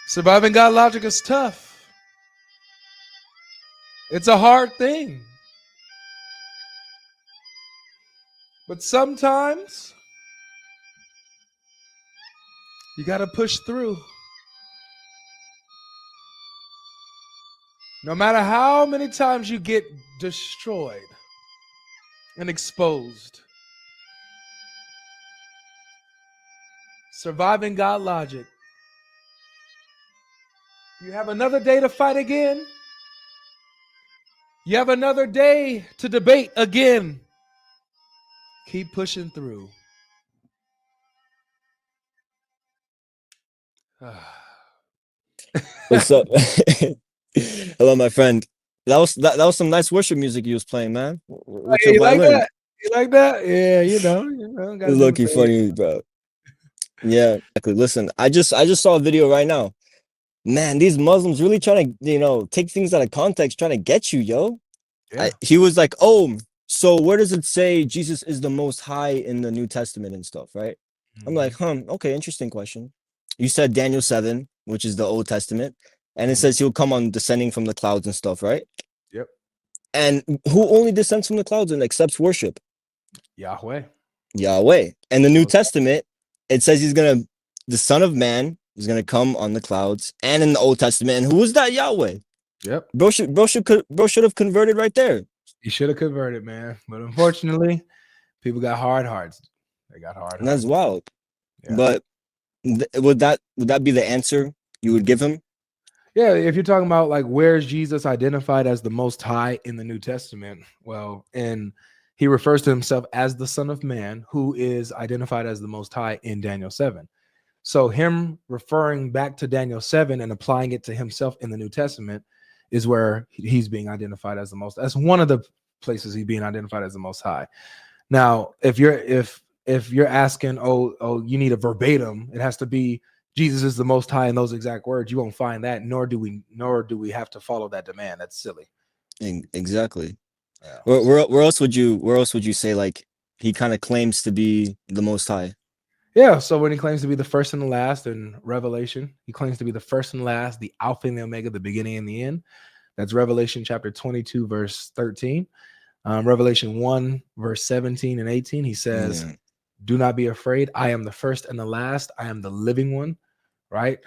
Surviving God logic is tough. It's a hard thing. But sometimes you got to push through. No matter how many times you get destroyed and exposed, surviving God logic. You have another day to fight again. You have another day to debate again. Keep pushing through. What's up? Hello, my friend. That was some nice worship music you was playing, man. With Hey, your you like violin. that? You like that? Yeah, gotta It's do the low-key thing. funny, bro. Yeah, exactly. Listen, I just saw a video right now. Man, these Muslims really trying to, take things out of context, trying to get you, yo. Yeah. He was like, "Oh, so where does it say Jesus is the most high in the New Testament and stuff, right?" I'm like, Mhm, okay, interesting question. You said Daniel 7, which is the Old Testament, and it mhm. says he'll come on descending from the clouds and stuff, right? Yep. And who only descends from the clouds and accepts worship? Yahweh. Yahweh. And the New Most- Testament, it says the Son of Man is gonna come on the clouds, and in the Old Testament, and who is that Yahweh? Yep. Bro should have converted right there. He should have converted, man. But unfortunately, people got hard hearts. They got hard And that's hearts. wild. Yeah. But would that be the answer you would give him? Yeah, if you're talking about like where's Jesus identified as the most high in the New Testament, well, and he refers to himself as the Son of Man, who is identified as the most high in Daniel 7. So him referring back to Daniel 7 and applying it to himself in the New Testament is where he's being identified as the most. That's one of the places he's being identified as the most high. Now, if you're asking, oh, you need a verbatim, it has to be Jesus is the most high in those exact words. You won't find that, nor do we have to follow that demand. That's silly. Exactly. Yeah. Where else would you say like he kind of claims to be the most high? Yeah. So when he claims to be the first and the last in Revelation, he claims to be the first and last, the Alpha and the Omega, the beginning and the end. That's Revelation chapter 22, verse 13. Revelation 1, verse 17 and 18. He says, Yeah, do not be afraid. I am the first and the last. I am the living one, right?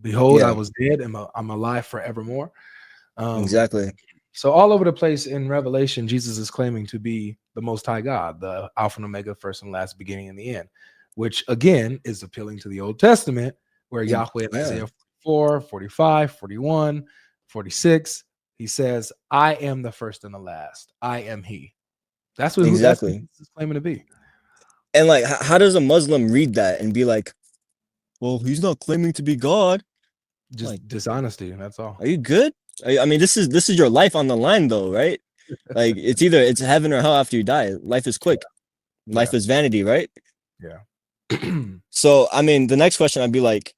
Behold, I yeah, was dead and I'm alive forevermore. Um, exactly. so all over the place in Revelation, Jesus is claiming to be the most high God, the Alpha and Omega, first and last, beginning and the end, which again is appealing to the Old Testament, where Yahweh in Yeah, Isaiah 44, 45, 41, 46, he says, I am the first and the last. I am he. That's who exactly. Jesus is claiming to be. And like, how does a Muslim read that and be like, "Well, he's not claiming to be God"? Like, Just dishonesty, and that's all. are you good? I mean, this is your life on the line, though, right? Like, it's heaven or hell after you die. Life is quick. Yeah. Life is vanity, right? Yeah. So, I mean, the next question I'd be like,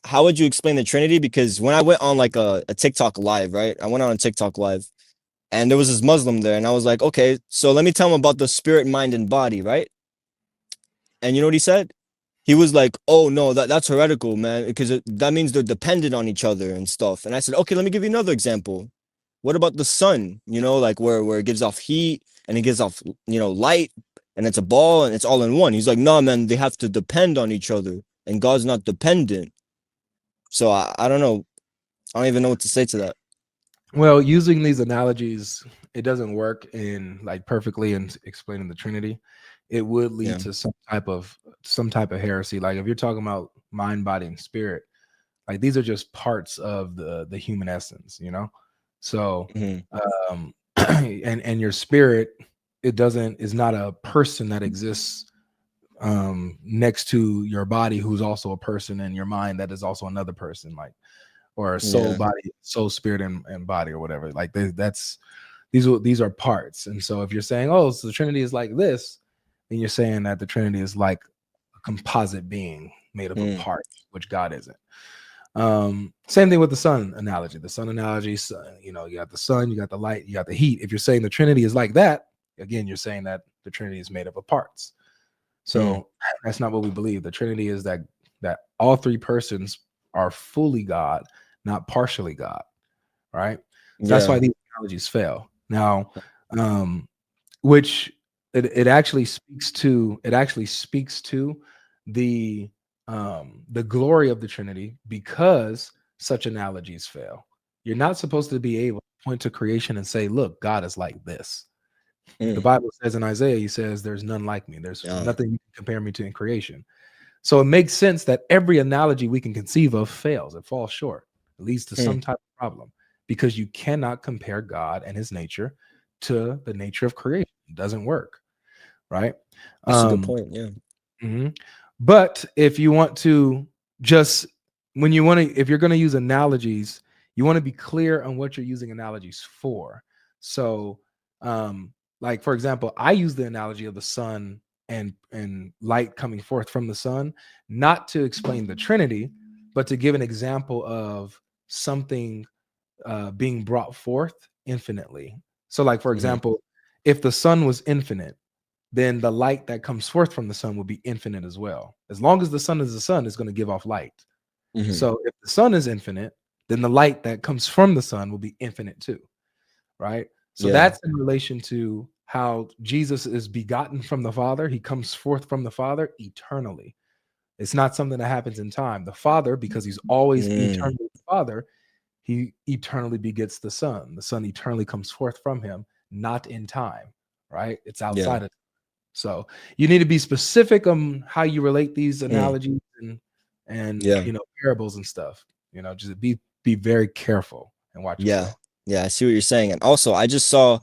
how would you explain the Trinity? Because when I went on like a TikTok live, right? I went on a TikTok live, and there was this Muslim there, and I was like, okay, so let me tell him about the spirit, mind, and body, right? And you know what he said? He was like, "Oh no, that's heretical, man, because that means they're dependent on each other and stuff." And I said, "Okay, let me give you another example. What about the sun? Like where it gives off heat and it gives off, light, and it's a ball and it's all in one." He's like, "No, man, they have to depend on each other, and God's not dependent." So I don't know. I don't even know what to say to that. Well, using these analogies, it doesn't work in like perfectly in explaining the Trinity. It would lead Yeah. to some type of heresy. Like if you're talking about mind, body, and spirit, like these are just parts of the human essence, you know. So, Hmm. and your spirit, is not a person that exists next to your body, who's also a person, and your mind that is also another person. Like or soul, Yeah. body, soul, spirit, and body, or whatever. Like these are parts. And so if you're saying, oh, so the Trinity is like this, then you're saying that the Trinity is like a composite being made up of Mm. parts, which God isn't. Same thing with the sun analogy. The sun analogy, you got the sun, you got the light, you got the heat. If you're saying the Trinity is like that, again, you're saying that the Trinity is made up of parts. Mm. So that's not what we believe. The Trinity is that all three persons are fully God, not partially God, right? That's Yeah. why these analogies fail. Now, which it actually speaks to the the glory of the Trinity, because such analogies fail. You're not supposed to be able to point to creation and say, look, God is like this. The Mm. Bible says in Isaiah, he says, there's none like me. There's Yeah. nothing you can compare me to in creation. So it makes sense that every analogy we can conceive of fails. It falls short. It leads to Hmm. some type of problem, because you cannot compare God and his nature to the nature of creation. It doesn't work, right? That's a good Um, point. Yeah. mhm. But if you want to just when you want to if you're going to use analogies, you want to be clear on what you're using analogies for. So like for example, I use the analogy of the sun and light coming forth from the sun, not to explain the Trinity, but to give an example of something being brought forth infinitely. So like for Hmm. example, if the sun was infinite, then the light that comes forth from the sun will be infinite as well. As long as the sun is going to give off light. Hmm. So if the sun is infinite, then the light that comes from the sun will be infinite too, right? So Yeah. that's in relation to how Jesus is begotten from the Father. He comes forth from the Father eternally. It's not something that happens in time. The Father, because he's always Mm. eternally the Father, he eternally begets the Son. The Son eternally comes forth from him, not in time, right? It's Yeah. outside of. So you need to be specific on how you relate these Mm. analogies and Yeah. parables and stuff. Just be very careful and watch Yeah. yourself. Yeah. I see what you're saying. And also, I just saw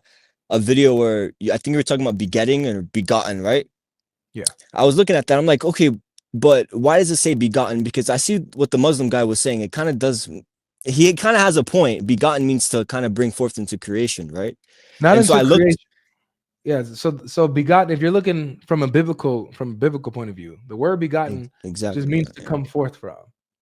a video where I think you were talking about begetting or begotten, right? Yeah. I was looking at that. I'm like, okay, but why does it say begotten? Because I see what the Muslim guy was saying. It kind of does. He kind of has a point. Begotten means to kind of bring forth into creation, right? Not And so into I looked. creation. Yeah. So begotten, if you're looking from a biblical point of view, the word begotten just Exactly. means to Yeah. come forth from,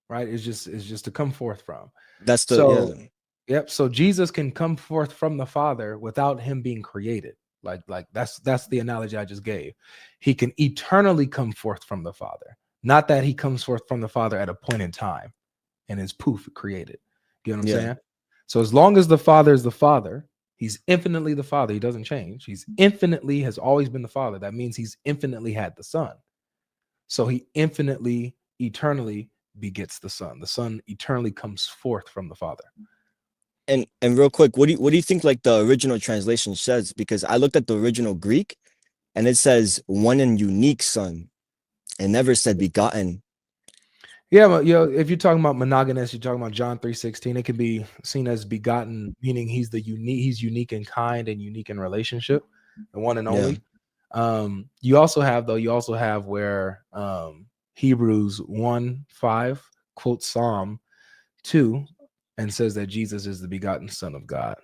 right? It's just to come forth from. That's the So yeah. yep. So Jesus can come forth from the Father without him being created. Like that's the analogy I just gave. He can eternally come forth from the Father, not that he comes forth from the Father at a point in time and is poof created. You know what I'm Yeah. saying? So as long as the Father is the Father, he's infinitely the Father. He doesn't change. He's infinitely has always been the Father. That means he's infinitely had the Son. So he infinitely, eternally begets the Son. The Son eternally comes forth from the Father. And real quick, what do you think like the original translation says? Because I looked at the original Greek and it says one and unique son. It never said begotten. Yeah, but if you're talking about monogamous, you're talking about John 3:16. It can be seen as begotten, meaning he's unique in kind and unique in relationship, the one and Yeah. only. You also have where Hebrews 1:5 quotes Psalm 2 and says that Jesus is the begotten Son of God.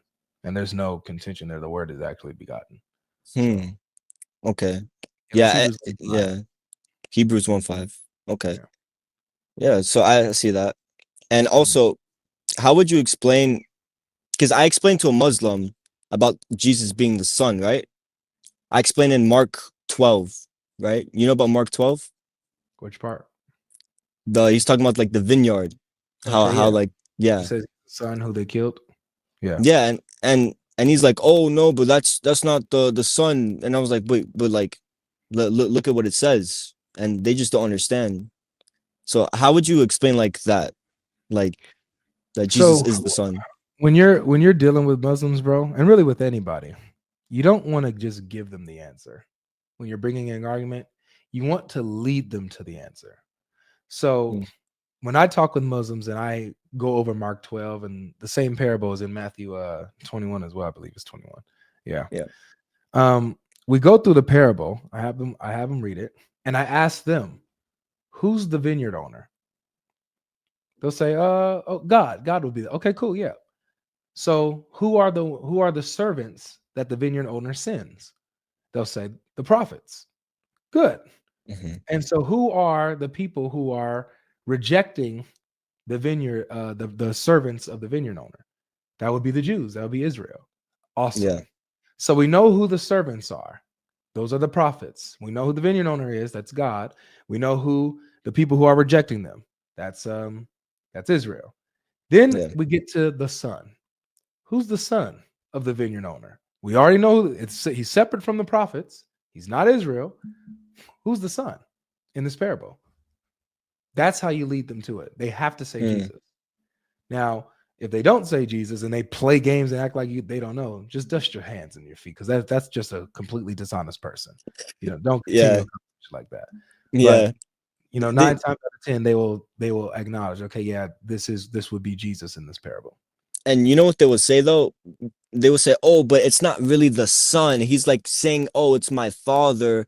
And there's no contention there. The word is actually begotten. So Hmm. Okay. it's Yeah. Hebrews 1:5. Yeah. Hebrews 1:5. Okay. Yeah. Yeah. So I see that. And Mhm. also, how would you explain? Because I explained to a Muslim about Jesus being the son, right? I explained in Mark 12, right? You know about Mark 12? Which part? He's talking about like the vineyard. How Okay, how yeah. like He yeah. says the son who they killed. Yeah. Yeah, and he's like, "Oh no, but that's not the son." And I was like, but like look at what it says." And they just don't understand. So how would you explain like that? Like that Jesus So is the son? when you're dealing with Muslims, bro, and really with anybody, you don't want to just give them the answer. When you're bringing in an argument, you want to lead them to the answer. So Mm. when I talk with Muslims and I go over Mark 12 and the same parable is in Matthew 21 as well, I believe it's 21. Yeah. Yeah. We go through the parable. I have them read it, and I ask them, who's the vineyard owner? They'll say, oh, God. God will be there. Okay, cool, yeah. So who are the servants that the vineyard owner sends? They'll say the prophets. Good. Hmm. And so who are the people who are rejecting the vineyard, the servants of the vineyard owner? That would be the Jews. That would be Israel. Yeah. Awesome. So we know who the servants are. Those are the prophets. We know who the vineyard owner is. That's God. We know who the people who are rejecting them. That's That's Israel. Then Yeah. we get to the son. Who's the son of the vineyard owner? We already know he's separate from the prophets. He's not Israel. Who's the son in this parable? That's how you lead them to it. They have to say Jesus. Now, if they don't say Jesus and they play games and act like they don't know, just dust your hands and your feet, because that's just a completely dishonest person. Don't continue Yeah. a conversation like that. Yeah. But 9 times out of 10, they will acknowledge, okay, yeah, this would be Jesus in this parable. And you know what they would say though? They would say, "Oh, but it's not really the son." He's like saying, "Oh, it's my father."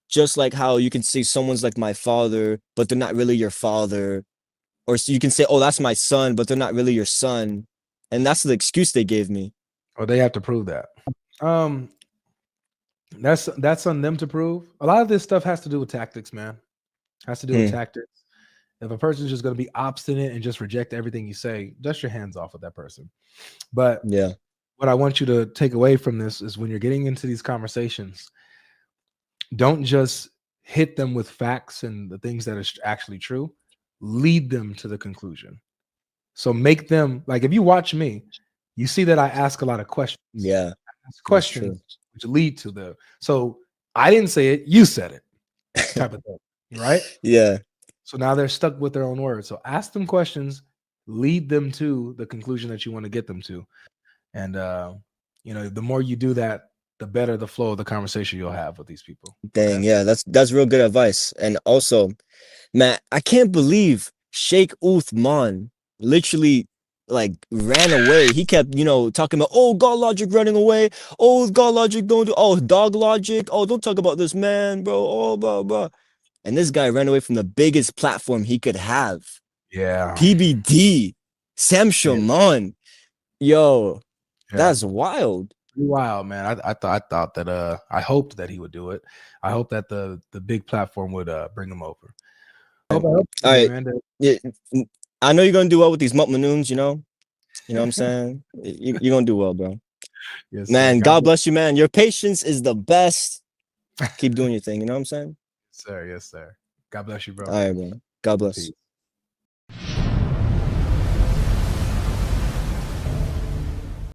Just like how you can say someone's like my father, but they're not really your father. Or so you can say, "Oh, that's my son," but they're not really your son. And that's the excuse they gave me. Or they have to prove that. That's on them to prove. A lot of this stuff has to do with tactics, man. Has to do with tactics. If a person's just going to be obstinate and just reject everything you say, dust your hands off of that person. But Yeah. what I want you to take away from this is when you're getting into these conversations, don't just hit them with facts and the things that are actually true. Lead them to the conclusion. So make them, like, if you watch me, you see that I ask a lot of questions. Yeah. Questions which lead to the. So I didn't say it, you said it, type of thing, right? Yeah. So now they're stuck with their own words. So ask them questions, lead them to the conclusion that you want to get them to. And the more you do that, the better the flow of the conversation you'll have with these people. Dang, Okay? yeah, that's real good advice. And also, man, I can't believe Sheikh Uthman literally like ran away. He kept, talking about, oh, God Logic running away. Oh, God Logic don't do, oh, Dog Logic. Oh, don't talk about this man, bro. Oh, blah, blah. And this guy ran away from the biggest platform he could have. Yeah. PBD, Sam Shaman. Yo, Yeah. that's wild. Pretty wild, man. I thought that I hoped that he would do it. I hope that the big platform would bring him over. I hope All today, right. man. Yeah, I know you're gonna do well with these Mutmanoons, you know? You know what I'm saying? You're gonna do well, bro. Yes, Man, sir. God bless you, man. Your patience is the best. Keep doing your thing, you know what I'm saying? Sir. Yes, sir. God bless you, All bro. right, bro. God bless. Peace.